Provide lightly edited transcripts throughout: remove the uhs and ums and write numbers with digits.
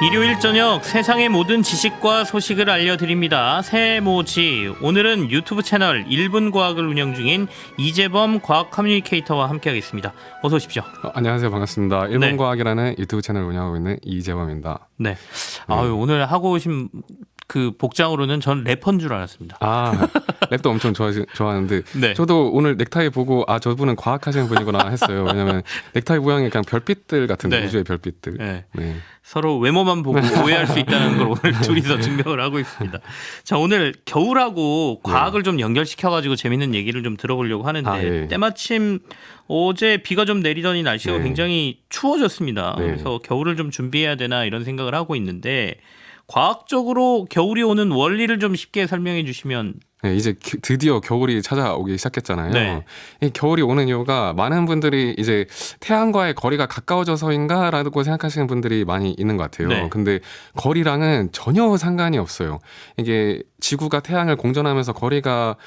일요일 저녁 세상의 모든 지식과 소식을 알려드립니다. 새모지. 오늘은 유튜브 채널 1분 과학을 운영 중인 이재범 과학 커뮤니케이터와 함께하겠습니다. 어서 오십시오. 안녕하세요. 반갑습니다. 1분 네. 과학이라는 유튜브 채널을 운영하고 있는 이재범입니다. 네. 아유, 오늘 하고 오신 그 복장으로는 전 래퍼인 줄 알았습니다. 아, 랩도 엄청 좋아하는데 네. 저도 오늘 넥타이 보고 아, 저분은 과학하시는 분이구나 했어요. 왜냐면 넥타이 모양이 그냥 별빛들 같은데 네. 우주의 별빛들. 네. 네. 서로 외모만 보고 오해할 수 있다는 걸 오늘 둘이서 증명을 하고 있습니다. 자, 오늘 겨울하고 과학을 좀 연결시켜가지고 재밌는 얘기를 좀 들어보려고 하는데 아, 예. 때마침 어제 비가 좀 내리더니 날씨가 네. 굉장히 추워졌습니다. 네. 그래서 겨울을 좀 준비해야 되나 이런 생각을 하고 있는데 과학적으로 겨울이 오는 원리를 좀 쉽게 설명해 주시면. 네, 이제 드디어 겨울이 찾아오기 시작했잖아요. 네. 이 겨울이 오는 이유가 많은 분들이 이제 태양과의 거리가 가까워져서인가라고 생각하시는 분들이 많이 있는 것 같아요. 네. 근데 거리랑은 전혀 상관이 없어요. 이게 지구가 태양을 공전하면서 거리가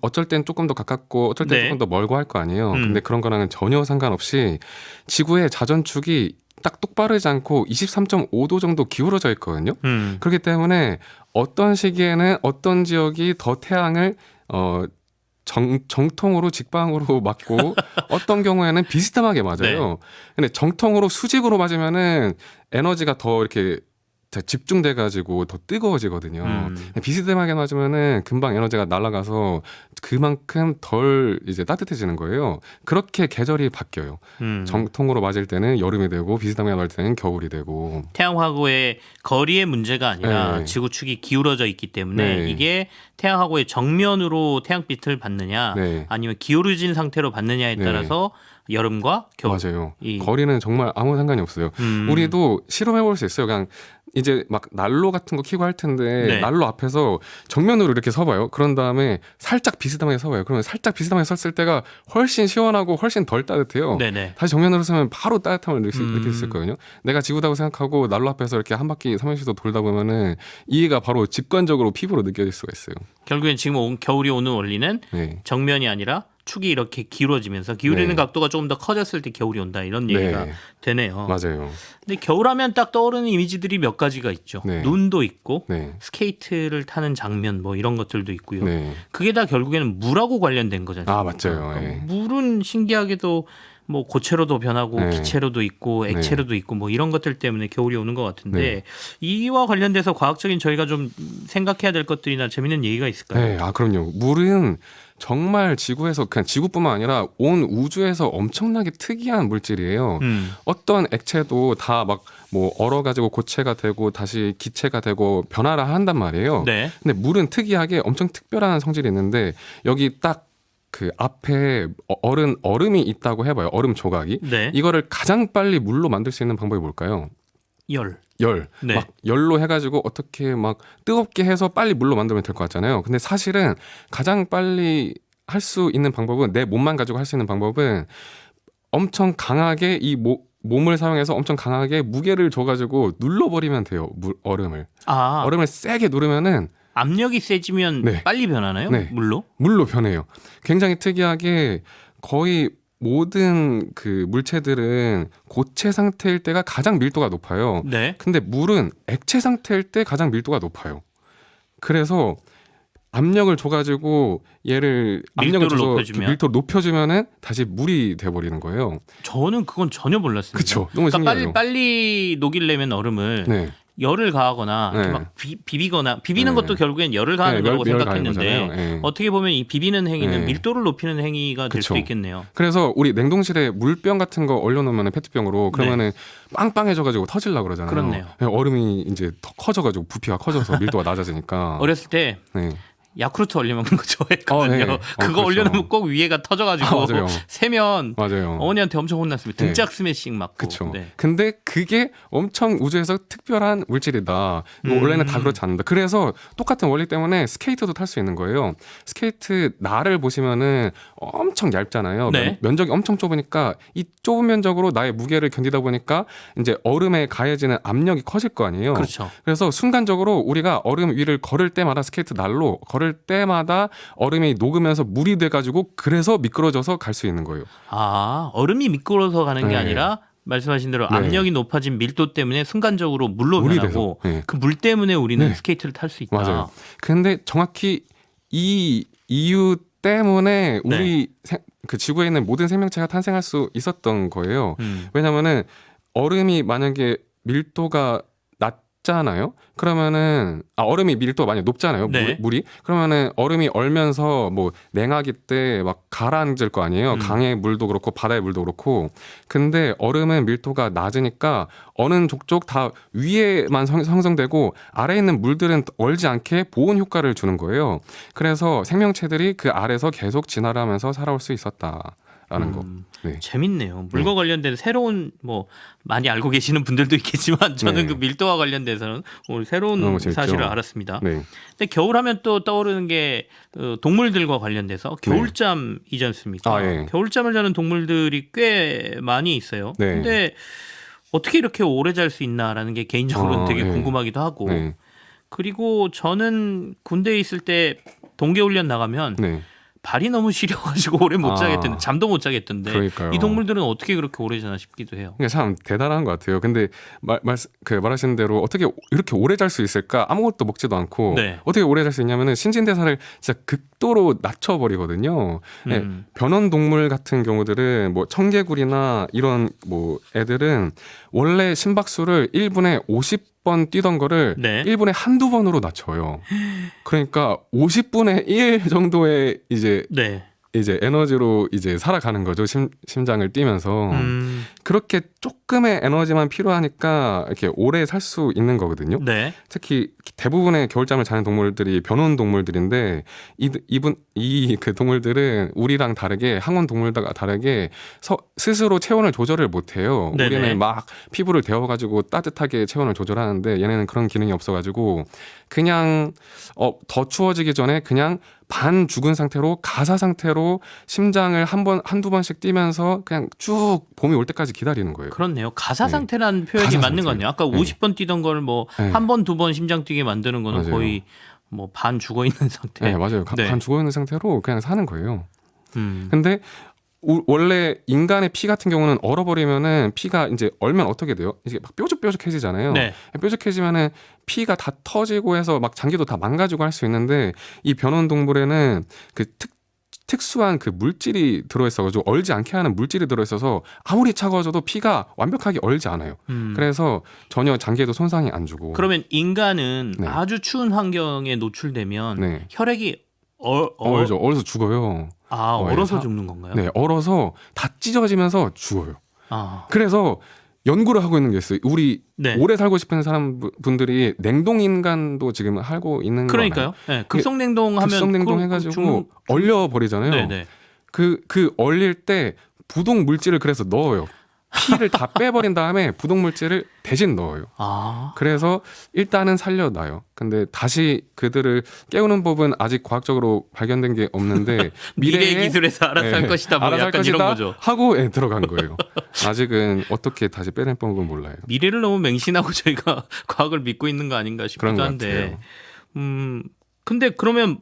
어쩔 땐 조금 더 가깝고 어쩔 땐 네. 조금 더 멀고 할 거 아니에요. 근데 그런 거랑은 전혀 상관없이 지구의 자전축이 딱 똑바르지 않고 23.5도 정도 기울어져 있거든요. 그렇기 때문에 어떤 시기에는 어떤 지역이 더 태양을 정통으로 직방으로 맞고 어떤 경우에는 비스듬하게 맞아요. 네. 근데 정통으로 수직으로 맞으면은 에너지가 더 이렇게 집중돼 가지고 더 뜨거워지거든요. 비스듬하게 맞으면은 금방 에너지가 날아가서 그만큼 덜 이제 따뜻해지는 거예요. 그렇게 계절이 바뀌어요. 정통으로 맞을 때는 여름이 되고 비스듬하게 맞을 때는 겨울이 되고. 태양하고의 거리의 문제가 아니라 네. 지구축이 기울어져 있기 때문에 네. 이게 태양하고의 정면으로 태양빛을 받느냐 네. 아니면 기울어진 상태로 받느냐에 네. 따라서 여름과 겨울. 맞아요. 이- 거리는 정말 아무 상관이 없어요. 우리도 실험해 볼 수 있어요. 그냥 이제 막 난로 같은 거 켜고 할 텐데 네. 난로 앞에서 정면으로 이렇게 서봐요. 그런 다음에 살짝 비스듬하게 서봐요. 그러면 살짝 비스듬하게 섰을 때가 훨씬 시원하고 훨씬 덜 따뜻해요. 네네. 다시 정면으로 서면 바로 따뜻함을 느낄 수 있거든요. 내가 지구다고 생각하고 난로 앞에서 이렇게 한 바퀴 삼행시도 돌다 보면은 이해가 바로 직관적으로 피부로 느껴질 수가 있어요. 결국엔 지금 겨울이 오는 원리는 네. 정면이 아니라 축이 이렇게 기울어지면서 기울이는 네. 각도가 조금 더 커졌을 때 겨울이 온다 이런 얘기가 네. 되네요. 맞아요. 근데 겨울하면 딱 떠오르는 이미지들이 몇 가지가 있죠. 네. 눈도 있고 네. 스케이트를 타는 장면 뭐 이런 것들도 있고요. 네. 그게 다 결국에는 물하고 관련된 거잖아요. 아, 맞죠. 예. 물은 신기하게도 뭐 고체로도 변하고 네. 기체로도 있고 액체로도 있고 뭐 이런 것들 때문에 겨울이 오는 것 같은데 네. 이와 관련돼서 과학적인 저희가 좀 생각해야 될 것들이나 재밌는 얘기가 있을까요? 네, 아, 그럼요. 물은 정말 지구에서 그냥 지구뿐만 아니라 온 우주에서 엄청나게 특이한 물질이에요. 어떤 액체도 다 막 뭐 얼어가지고 고체가 되고 다시 기체가 되고 변화를 한단 말이에요. 네. 근데 물은 특이하게 엄청 특별한 성질이 있는데 여기 딱 그 앞에 얼음이 있다고 해봐요. 얼음 조각이. 네. 이거를 가장 빨리 물로 만들 수 있는 방법이 뭘까요? 열. 열. 네. 막 열로 해가지고 어떻게 막 뜨겁게 해서 빨리 물로 만들면 될 것 같잖아요. 근데 사실은 가장 빨리 할 수 있는 방법은 내 몸만 가지고 할 수 있는 방법은 엄청 강하게 이 몸을 사용해서 엄청 강하게 무게를 줘가지고 눌러버리면 돼요. 얼음을. 아, 얼음을 세게 누르면은 압력이 세지면 네. 빨리 변하나요? 네. 물로 변해요. 굉장히 특이하게 거의 모든 그 물체들은 고체 상태일 때가 가장 밀도가 높아요. 네. 근데 물은 액체 상태일 때 가장 밀도가 높아요. 그래서 압력을 줘가지고 얘를 압력을 밀도를 줘서 높여주면? 밀도를 높여주면은 다시 물이 돼버리는 거예요. 저는 그건 전혀 몰랐습니다. 그쵸? 너무 그러니까 신기하죠. 빨리 녹이려면 얼음을 네. 열을 가하거나 이렇게 네. 막 비비거나 비비는 네. 것도 결국엔 열을 가하는 네, 거라고 열 생각했는데 가하는 거잖아요. 네. 어떻게 보면 이 비비는 행위는 네. 밀도를 높이는 행위가 될 수도 그쵸. 있겠네요. 그래서 우리 냉동실에 물병 같은 거 얼려놓으면 페트병으로 그러면은 빵빵해져가지고 터질라 그러잖아요. 그렇네요. 네, 얼음이 이제 더 커져가지고 부피가 커져서 밀도가 낮아지니까. 어렸을 때 네. 야쿠르트 얼려 먹는 거 좋아했거든요. 네. 그거 그렇죠. 올려놓으면 꼭 위에가 터져가지고 맞아요. 세면 맞아요. 어머니한테 엄청 혼났습니다. 네. 등짝 스매싱 맞고. 그렇죠. 네. 근데 그게 엄청 우주에서 특별한 물질이다. 뭐 원래는 다 그렇지 않는다. 그래서 똑같은 원리 때문에 스케이트도 탈 수 있는 거예요. 스케이트 날을 보시면은 엄청 얇잖아요. 네. 면적이 엄청 좁으니까 이 좁은 면적으로 나의 무게를 견디다 보니까 이제 얼음에 가해지는 압력이 커질 거 아니에요. 그렇죠. 그래서 순간적으로 우리가 얼음 위를 걸을 때마다 스케이트 날로 걸을 때마다 얼음이 녹으면서 물이 돼가지고 그래서 미끄러져서 갈 수 있는 거예요. 아, 얼음이 미끄러서 가는 게 네. 아니라 말씀하신 대로 네. 압력이 높아진 밀도 때문에 순간적으로 물로 물이 변하고 돼서, 네. 그 물 때문에 우리는 네. 스케이트를 탈 수 있다. 맞아요. 근데 정확히 이 이유 때문에 우리 그 지구에 있는 모든 생명체가 탄생할 수 있었던 거예요. 왜냐면은 얼음이 만약에 밀도가 낮잖아요. 그러면은 얼음이 밀도가 많이 높잖아요. 네. 물이 그러면은 얼음이 얼면서 뭐 냉하기 때 막 가라앉을 거 아니에요. 강의 물도 그렇고 바다의 물도 그렇고. 근데 얼음은 밀도가 낮으니까 어느 족족 다 위에만 형성되고 아래에 있는 물들은 얼지 않게 보온 효과를 주는 거예요. 그래서 생명체들이 그 아래서 계속 진화를 하면서 살아올 수 있었다라는 거. 네. 재밌네요. 물과 관련된 새로운 뭐 많이 알고 계시는 분들도 있겠지만 저는 네. 그 밀도와 관련돼서는 오늘 새로운 너무 재밌죠. 사실을 알았습니다. 네. 근데 겨울하면 또 떠오르는 게 동물들과 관련돼서 겨울잠이지 않습니까? 예. 겨울잠을 자는 동물들이 꽤 많이 있어요. 네. 근데 어떻게 이렇게 오래 잘 수 있나라는 게 개인적으로는 되게 예. 궁금하기도 하고 네. 그리고 저는 군대에 있을 때 동계훈련 나가면 네. 발이 너무 시려가지고 오래 못 자겠던데 잠도 못 자겠던데 그러니까요. 이 동물들은 어떻게 그렇게 오래 자나 싶기도 해요. 그러니까 참 대단한 것 같아요. 근데 말하신 대로 어떻게 이렇게 오래 잘 수 있을까? 아무것도 먹지도 않고 네. 어떻게 오래 잘 수 있냐면은 신진대사를 진짜 극도로 낮춰버리거든요. 네, 변온 동물 같은 경우들은 뭐 청개구리나 이런 뭐 애들은 원래 심박수를 1분에 50번 뛰던 거를 네. 1분에 한두 번으로 낮춰요. 그러니까 50분의 1 정도의 네. 이제 에너지로 이제 살아가는 거죠. 심장을 뛰면서. 그렇게 조금의 에너지만 필요하니까 이렇게 오래 살 수 있는 거거든요. 네. 특히 대부분의 겨울잠을 자는 동물들이 변온 동물들인데 이 그 동물들은 우리랑 다르게 항온 동물들과 다르게 스스로 체온을 조절을 못 해요. 네네. 우리는 막 피부를 데워가지고 따뜻하게 체온을 조절하는데 얘네는 그런 기능이 없어가지고 그냥 더 추워지기 전에 그냥 반 죽은 상태로 가사 상태로 심장을 한두 번씩 뛰면서 그냥 쭉 봄이 올 때까지 기다리는 거예요. 그렇네요. 가사 네. 상태라는 표현이 가사 맞는 것 상태. 같네요. 아까 네. 50번 뛰던 걸 뭐 네. 한 번, 두 번 심장 뛰게 만드는 거는 맞아요. 거의 뭐 반 죽어 있는 상태. 네, 맞아요. 네. 반 죽어 있는 상태로 그냥 사는 거예요. 음. 근데 원래 인간의 피 같은 경우는 얼어버리면은 피가 이제 얼면 어떻게 돼요? 이제 막 뾰족뾰족해지잖아요. 네. 뾰족해지면은 피가 다 터지고 해서 막 장기도 다 망가지고 할 수 있는데 이 변온 동물에는 그 특수한 그 물질이 들어있어가지고 얼지 않게 하는 물질이 들어있어서 아무리 차가워져도 피가 완벽하게 얼지 않아요. 그래서 전혀 장기에도 손상이 안 주고. 그러면 인간은 네. 아주 추운 환경에 노출되면 네. 혈액이 얼어서 죽어요. 얼어서 죽는 건가요? 네, 얼어서 다 찢어지면서 죽어요. 아. 그래서 연구를 하고 있는 게 있어요. 우리 네. 오래 살고 싶은 분들이 냉동 인간도 지금 하고 있는 그러니까요. 네. 급속 냉동 하면 급속 냉동 해가지고 얼려 버리잖아요. 네네. 그 얼릴 때 부동 물질을 그래서 넣어요. 피를 다 빼버린 다음에 부동 물질을 대신 넣어요. 아. 그래서 일단은 살려놔요. 근데 다시 그들을 깨우는 법은 아직 과학적으로 발견된 게 없는데 미래의 기술에서 알아서 할 것이다. 뭐 알아서 할 약간 이런 것이다 거죠. 하고 들어간 거예요. 아직은 어떻게 다시 빼낼 법은 몰라요. 미래를 너무 맹신하고 저희가 과학을 믿고 있는 거 아닌가 싶기도 그런 것 한데. 같아요. 근데 그러면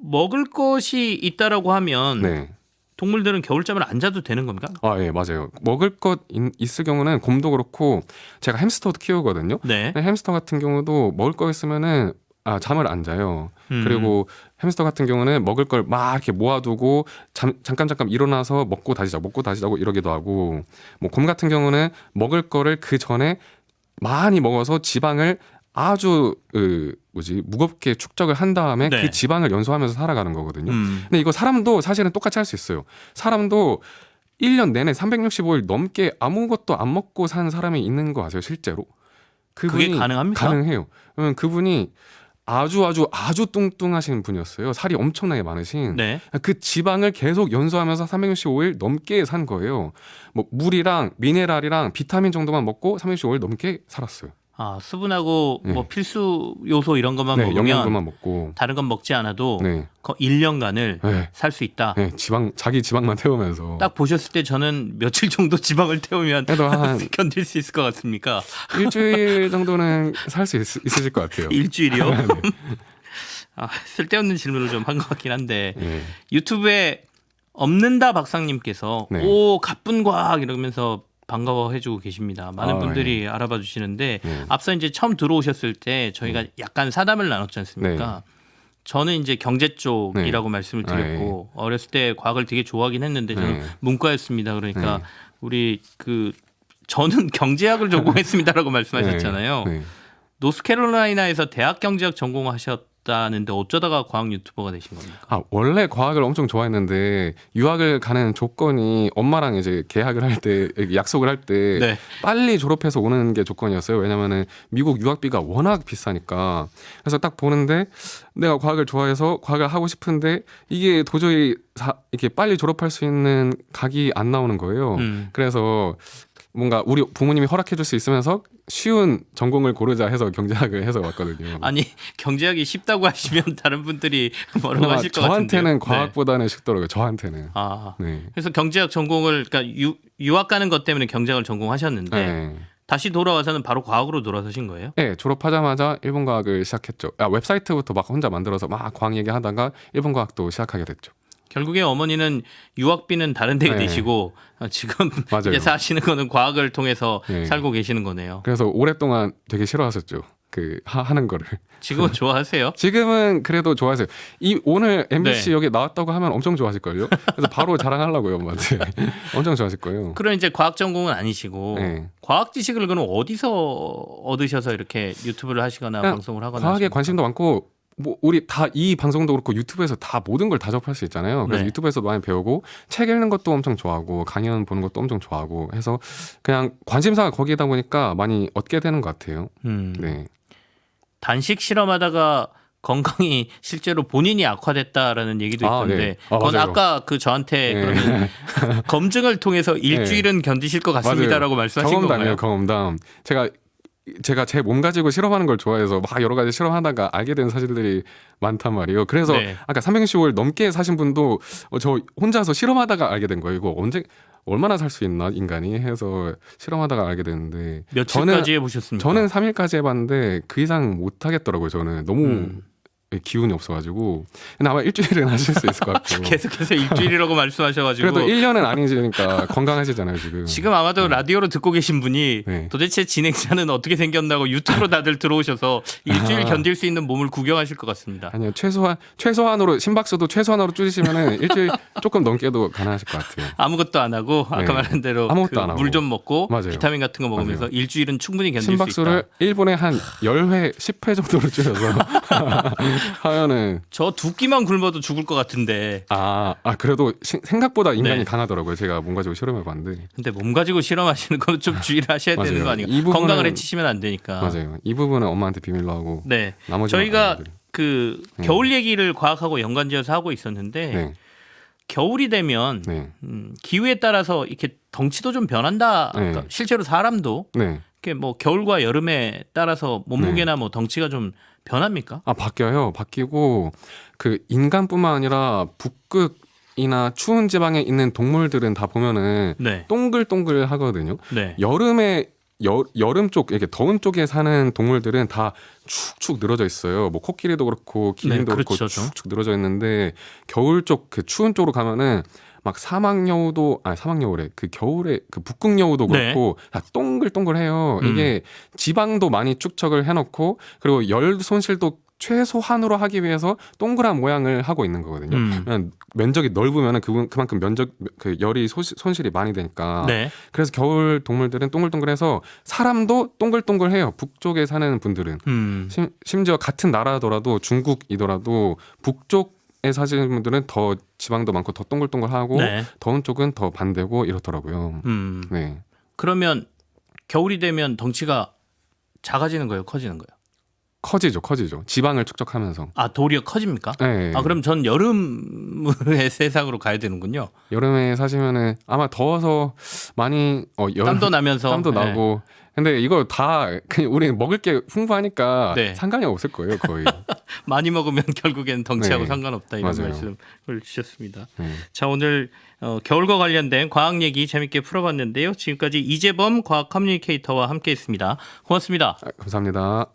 먹을 것이 있다라고 하면 네. 동물들은 겨울잠을 안 자도 되는 겁니까? 예, 맞아요. 먹을 것 있을 경우는 곰도 그렇고 제가 햄스터도 키우거든요. 네. 근데 햄스터 같은 경우도 먹을 거 있으면은 잠을 안 자요. 그리고 햄스터 같은 경우는 먹을 걸 막 이렇게 모아두고 잠깐 일어나서 먹고 다시 자고 이러기도 하고 뭐 곰 같은 경우는 먹을 거를 그 전에 많이 먹어서 지방을 아주 무겁게 축적을 한 다음에 네. 그 지방을 연소하면서 살아가는 거거든요. 근데 이거 사람도 사실은 똑같이 할 수 있어요. 사람도 1년 내내 365일 넘게 아무것도 안 먹고 산 사람이 있는 거 아세요? 실제로. 그게 가능합니까? 가능해요. 그러면 그분이 아주 뚱뚱하신 분이었어요. 살이 엄청나게 많으신. 네. 그 지방을 계속 연소하면서 365일 넘게 산 거예요. 뭐 물이랑 미네랄이랑 비타민 정도만 먹고 365일 넘게 살았어요. 수분하고 네. 뭐 필수 요소 이런 것만 네, 먹으면 영양분만 먹고. 다른 건 먹지 않아도 네. 1년간을 네. 살 수 있다. 네, 자기 지방만 태우면서. 딱 보셨을 때 저는 며칠 정도 지방을 태우면 그래도 한 견딜 수 있을 것 같습니까? 일주일 정도는 살 수 있으실 것 같아요. 일주일이요? 네. 쓸데없는 질문을 좀 한 것 같긴 한데 네. 유튜브에 없는다 박상님께서 네. 오 가쁜 과학 이러면서 반가워해주고 계십니다. 많은 아, 분들이 알아봐 주시는데 네. 앞서 이제 처음 들어오셨을 때 저희가 약간 사담을 나눴지 않습니까? 저는 이제 경제 쪽이라고 말씀을 드렸고 어렸을 때 과학을 되게 좋아하긴 했는데 저는 문과였습니다. 그러니까 우리 저는 경제학을 전공했습니다라고 말씀하셨잖아요. 노스캐롤라이나에서 대학 경제학 전공하셨다는데 어쩌다가 과학 유튜버가 되신 겁니까? 아, 원래 과학을 엄청 좋아했는데 유학을 가는 조건이 엄마랑 이제 계약을 할 때 약속을 할 때 네. 빨리 졸업해서 오는 게 조건이었어요. 왜냐면은 미국 유학비가 워낙 비싸니까. 그래서 딱 보는데 내가 과학을 좋아해서 과학을 하고 싶은데 이게 도저히 이렇게 빨리 졸업할 수 있는 각이 안 나오는 거예요. 그래서 뭔가 우리 부모님이 허락해 줄 수 있으면서 쉬운 전공을 고르자 해서 경제학을 해서 왔거든요. 아니 경제학이 쉽다고 하시면 다른 분들이 뭐라고 하실 것 같은데요. 저한테는 과학보다는 쉽더라고요. 저한테는. 네. 그래서 경제학 전공을 그러니까 유학 가는 것 때문에 경제학을 전공하셨는데 다시 돌아와서는 바로 과학으로 돌아서신 거예요? 네, 졸업하자마자 일본 과학을 시작했죠. 웹사이트부터 막 혼자 만들어서 막 과학 얘기하다가 일본 과학도 시작하게 됐죠. 결국에 어머니는 유학비는 다른 데 내시고 지금 맞아요. 이제 사시는 거는 과학을 통해서 살고 계시는 거네요. 그래서 오랫동안 되게 싫어하셨죠. 하는 거를. 지금은 좋아하세요? 지금은 그래도 좋아하세요. 오늘 MBC 여기 나왔다고 하면 엄청 좋아하실걸요. 그래서 바로 자랑하려고요, 엄마한테. 엄청 좋아하실 거예요. 그럼 이제 과학 전공은 아니시고 과학 지식을 그럼 어디서 얻으셔서 이렇게 유튜브를 하시거나 방송을 하거나 과학에 하십니까? 관심도 많고 우리 다 이 방송도 그렇고 유튜브에서 다 모든 걸 다 접할 수 있잖아요. 그래서 유튜브에서 많이 배우고 책 읽는 것도 엄청 좋아하고 강연 보는 것도 엄청 좋아하고 해서 그냥 관심사가 거기다 보니까 많이 얻게 되는 것 같아요. 네. 단식 실험하다가 건강이 실제로 본인이 악화됐다라는 얘기도 있던데 네. 그건 맞아요. 아까 저한테 그러면 검증을 통해서 일주일은 견디실 것 같습니다라고 맞아요. 말씀하신 건가요? 경험담. 제가 제 몸 가지고 실험하는 걸 좋아해서 막 여러 가지 실험하다가 알게 된 사실들이 많단 말이에요. 그래서 아까 365일 넘게 사신 분도 저 혼자서 실험하다가 알게 된 거예요. 이거 얼마나 살 수 있나 인간이 해서 실험하다가 알게 됐는데 며칠까지 해보셨습니까? 저는 3일까지 해봤는데 그 이상 못 하겠더라고요. 저는 너무 기운이 없어가지고. 근데 아마 일주일은 하실 수 있을 것 같고. 계속해서 일주일이라고 말씀하셔가지고. 그래도 1년은 아니니까 건강하시잖아요 지금. 지금 아마도 라디오로 듣고 계신 분이 도대체 진행자는 어떻게 생겼나고 유튜브로 다들 들어오셔서 일주일 견딜 수 있는 몸을 구경하실 것 같습니다. 아니요, 최소한으로 심박수도 최소한으로 줄이시면은 일주일 조금 넘게도 가능하실 것 같아요. 아무것도 안 하고 아까 말한 대로 아무것도 안 하고 물 좀 먹고 맞아요. 비타민 같은 거 먹으면서 일주일은 충분히 견딜 수 있다. 심박수를 1분에 한 10회, 10회 정도로 줄여서 하면은 저 두 끼만 굶어도 죽을 것 같은데. 그래도 생각보다 인간이 강하더라고요. 제가 몸 가지고 실험해봤는데. 근데 몸 가지고 실험하시는 건 좀 주의를 하셔야 되는 거 아니에요? 건강을 해치시면 안 되니까. 맞아요. 이 부분은 엄마한테 비밀로 하고. 나머지 저희가 겨울 얘기를 과학하고 연관지어서 하고 있었는데 겨울이 되면 기후에 따라서 이렇게 덩치도 좀 변한다. 그러니까 실제로 사람도 이렇게 뭐 겨울과 여름에 따라서 몸무게나 뭐 덩치가 좀 변합니까? 바뀌어요. 바뀌고 인간뿐만 아니라 북극이나 추운 지방에 있는 동물들은 다 보면은 동글동글 하거든요. 여름 쪽 이렇게 더운 쪽에 사는 동물들은 다 축축 늘어져 있어요. 뭐 코끼리도 그렇고 기린도 그렇고 축축 늘어져 있는데 겨울 쪽 추운 쪽으로 가면은 막 사막여우래. 겨울에 북극여우도 그렇고 다 동글동글해요. 이게 지방도 많이 축적을 해놓고 그리고 열 손실도 최소한으로 하기 위해서 동그란 모양을 하고 있는 거거든요. 면적이 넓으면 그만큼 열이 손실이 많이 되니까. 그래서 겨울 동물들은 동글동글해서 사람도 동글동글해요. 북쪽에 사는 분들은. 심지어 같은 나라더라도 중국이더라도 북쪽 에 사시는 분들은 더 지방도 많고 더 동글동글하고 더운 쪽은 더 반대고 이렇더라고요. 그러면 겨울이 되면 덩치가 작아지는 거예요? 커지는 거예요? 커지죠. 지방을 축적하면서. 도리어 커집니까? 네. 그럼 전 여름의 세상으로 가야 되는군요. 여름에 사시면은 아마 더워서 많이 땀도 나면서 땀도 나고. 근데 이거 다 우리는 먹을 게 풍부하니까 상관이 없을 거예요, 거의. 많이 먹으면 결국엔 덩치하고 상관없다 이런 말씀을 주셨습니다. 자, 오늘 겨울과 관련된 과학 얘기 재밌게 풀어봤는데요. 지금까지 이재범 과학 커뮤니케이터와 함께했습니다. 고맙습니다. 감사합니다.